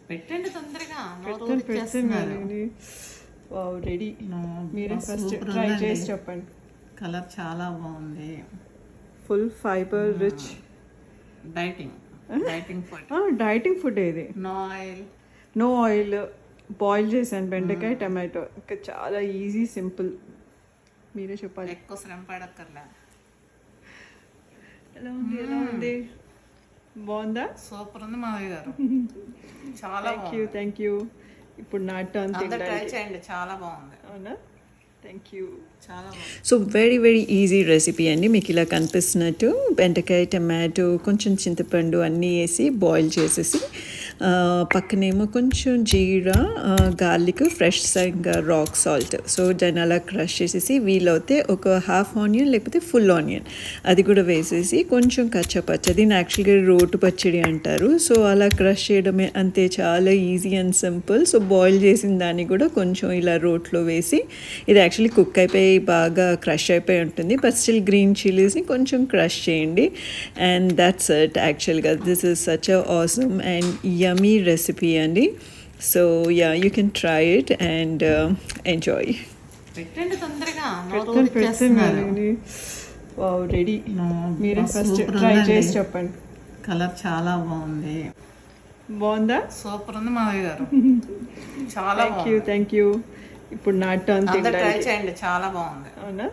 పెట్టండి తొందరగా. పెడతాను. Wow, ready. మీరే ఫస్ట్ ట్రై చేసి చెప్పండి. కలర్ చాలా బాగుంది. Full fibre rich dieting food. Dieting food ఇది. No oil. బాయిల్ చేశాను బెండకాయ టమాటో. ఇంకా చాలా ఈజీ, సింపుల్. మీరే చెప్పాలి. ఎక్కువ శ్రమ పడక్కర్లే. ఎలా ఉంది? బాగుందా? సూపర్ ఉంది మావయ్య గారు. చాలా థ్యాంక్ యూ. ఇప్పుడు నా టర్న్. ట్రై చేయండి, చాలా బాగుంది. అవునా? Thank you. So very easy recipe అండి. మీకు ఇలా కనిపిస్తున్నట్టు బెండకాయ టమాటో కొంచెం చింతపండు అన్నీ వేసి బాయిల్ చేసేసి పక్కనేమో కొంచెం జీరా, గార్లిక్, ఫ్రెష్ ఇంకా రాక్ సాల్ట్. సో దాన్ని అలా క్రష్ చేసేసి వీలవుతే ఒక హాఫ్ ఆనియన్ లేకపోతే ఫుల్ ఆనియన్ అది కూడా వేసేసి కొంచెం కచ్చపచ్చ. దీన్ని యాక్చువల్గా రోటు పచ్చడి అంటారు. సో అలా క్రష్ చేయడమే, అంతే. చాలా easy and simple. So boil చేసిన దాన్ని కూడా కొంచెం ఇలా రోట్లో వేసి, ఇది యాక్చువల్లీ కుక్ అయిపోయి బాగా క్రష్ అయిపోయి ఉంటుంది. బట్ స్టిల్ గ్రీన్ చిల్లీస్ని కొంచెం క్రష్ చేయండి. And that's it. యాక్చువల్గా this is such a awesome and yummy recipe అండి. So yeah, you can try it and enjoy. పెట్టండి తొందరగా. Wow, ready. మీరే ఫస్ట్ ట్రై చేసి చెప్పండి. కలర్ చాలా బాగుంది. బాగుందా? సూపర్ ఉంది మావయ్య గారు. చాలా థ్యాంక్ యూ. ఇప్పుడు నా టర్న్. ట్రై చేయండి, చాలా బాగుంది. అవునా?